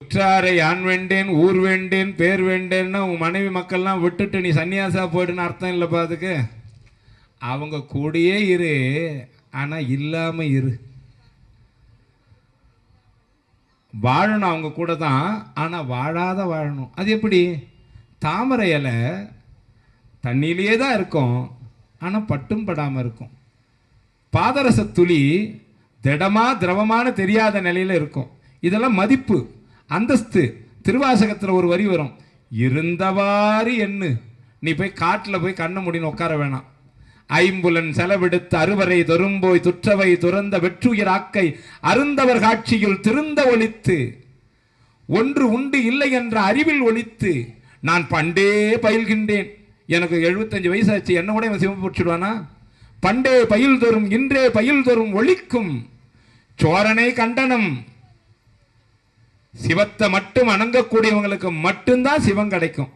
உற்றாரை யான் வேண்டேன் ஊர் வேண்டேன் பேர் வேண்டேன்னா உன் மனைவி மக்கள்லாம் விட்டுட்டு நீ சன்னியாசா போயிடுன்னு அர்த்தம் இல்லைப்பா. அதுக்கு அவங்க கூடயே இரு, ஆனால் இல்லாமல் இரு. வாழணும் அவங்க கூட தான், ஆனால் வாழாத வாழணும். அது எப்படி? தாமரை இலை தண்ணியிலே தான் இருக்கும், ஆனால் பட்டும் படாமல் இருக்கும். பாதரச துளி திடமா திரவமான தெரியாத நிலையில் இருக்கும். இதெல்லாம் மதிப்பு, அந்தஸ்து. திருவாசகத்தில் ஒரு வரி வரும், இருந்தவாறு எண்ணு. நீ போய் காட்டில் போய் கண்ண முடின்னு உட்கார வேணாம். ஐம்புலன் செலவிடுத்து அறுவரை தொரும்போய் துற்றவை துறந்த வெற்றுயிர் ஆக்கை அருந்தவர் காட்சியில் திருந்த ஒளித்து ஒன்று உண்டு இல்லை என்ற அறிவில் ஒளித்து நான் பண்டே பயில்கின்றேன். எனக்கு 75 வயசாச்சு, என்ன கூட இவன் சிவப்பு பிடிச்சிடுவானா? பண்டே பயில் தோறும் இன்றே பயில் தோறும் ஒழிக்கும் சோரனை கண்டனம். சிவத்தை மட்டும் அணங்கக்கூடியவங்களுக்கு மட்டும்தான் சிவம் கிடைக்கும்.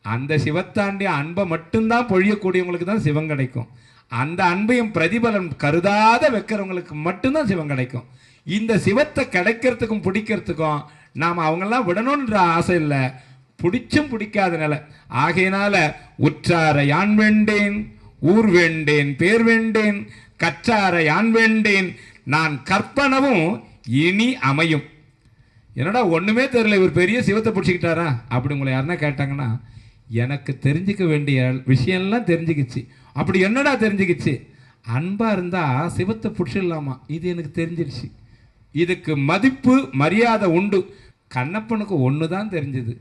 அந்த சிவத்தாண்டிய அன்பை மட்டும்தான் பொழியக்கூடியவங்களுக்கு தான் சிவம் கிடைக்கும். அந்த அன்பையும் பிரதிபலன் கருதாத வைக்கிறவங்களுக்கு மட்டும்தான் சிவம் கிடைக்கும். இந்த சிவத்தை கிடைக்கிறதுக்கும் பிடிக்கிறதுக்கும் நாம் அவங்கெல்லாம் விடணுன்ற ஆசை இல்லை, பிடிச்சும் பிடிக்காத நிலை. ஆகையினால உற்றார யான் வேண்டேன் ஊர் வேண்டேன் பேர் வேண்டேன் கற்றார யான் வேண்டேன் நான் கற்பனவும் இனி அமையும். என்னடா ஒன்றுமே தெரியல, இவர் பெரிய சிவத்தை பிடிச்சிக்கிட்டாரா அப்படி உங்களை யாருன்னா கேட்டாங்கன்னா, எனக்கு தெரிஞ்சுக்க வேண்டிய விஷயம்லாம் தெரிஞ்சுக்கிச்சு. அப்படி என்னடா தெரிஞ்சுக்கிச்சு? அன்பாக இருந்தால் சிவத்தை பிடிச்சிடலாமா, இது எனக்கு தெரிஞ்சிருச்சு. இதுக்கு மதிப்பு மரியாதை உண்டு. கண்ணப்பனுக்கு ஒன்று தான் தெரிஞ்சுது.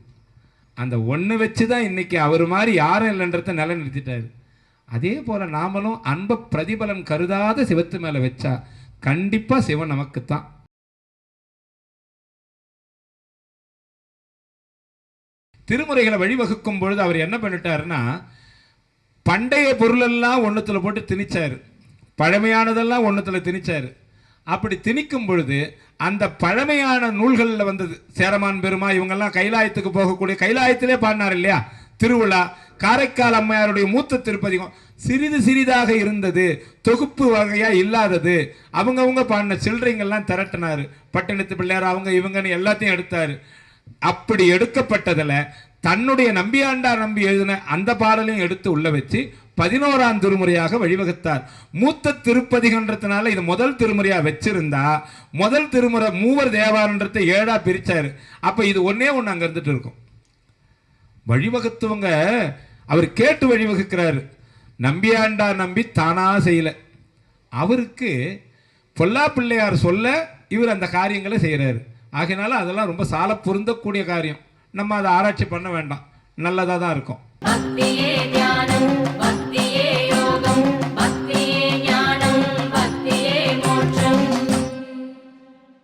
அந்த ஒன்று வச்சு தான் இன்றைக்கி அவர் மாதிரி யாரும் இல்லைன்றத நிலை நிறுத்திட்டாரு. அதே போல் நாமளும் அன்பை பிரதிபலன் கருதாத சிவத்து மேலே வச்சா கண்டிப்பாக சிவன் நமக்குத்தான். திருமுறைகளை வழிவகுக்கும் பொழுது அவர் என்ன பண்ணிட்டாருன்னா, பண்டைய பொருளெல்லாம் ஒன்றுத்தில் போட்டு திணிச்சார், பழமையானதெல்லாம் ஒன்றுத்தில் திணிச்சார். அப்படி திணிக்கும் பொழுது அந்த பழமையான நூல்களில் வந்தது. சேரமான் பெருமா இவங்கெல்லாம் கைலாயத்துக்கு போகக்கூடிய, கைலாயத்திலே பாடினார் இல்லையா திருவிழா. காரைக்கால் அம்மையாருடைய மூத்த திருப்பதிகம் சிறிது சிறிதாக இருந்தது, தொகுப்பு வகையாக இல்லாதது. அவங்கவுங்க பாடின சில்லறைங்கள்லாம் திரட்டினார். பட்டினத்து பிள்ளையார் அவங்க இவங்கன்னு எல்லாத்தையும் எடுத்தார். அப்படி எடுக்கப்பட்டதில் தன்னுடைய நம்பியாண்டார் நம்பி எழுதின அந்த பாடலையும் எடுத்து உள்ள வச்சு 11ஆம் திருமுறையாக வழிவகுத்தார். மூத்த திருப்பதிகன்றதுனால இது முதல் திருமுறையா வச்சிருந்தா, முதல் திருமுறை மூவர் தேவாரன்றதை 7ஆ பிரிச்சாரு. அப்ப இது ஒன்னே ஒன்று அங்க இருந்துட்டு இருக்கும். வழிவகுத்தவங்க அவர் கேட்டு வழிவகுக்கிறாரு. நம்பியாண்டார் நம்பி தானா செய்யல, அவருக்கு பொல்லா பிள்ளையார் சொல்ல இவர் அந்த காரியங்களை செய்கிறாரு. ஆகையினால அதெல்லாம் ரொம்ப சால பொருந்தக்கூடிய காரியம். நம்ம அதை ஆராய்ச்சி பண்ண வேண்டாம், நல்லதாக தான் இருக்கும்.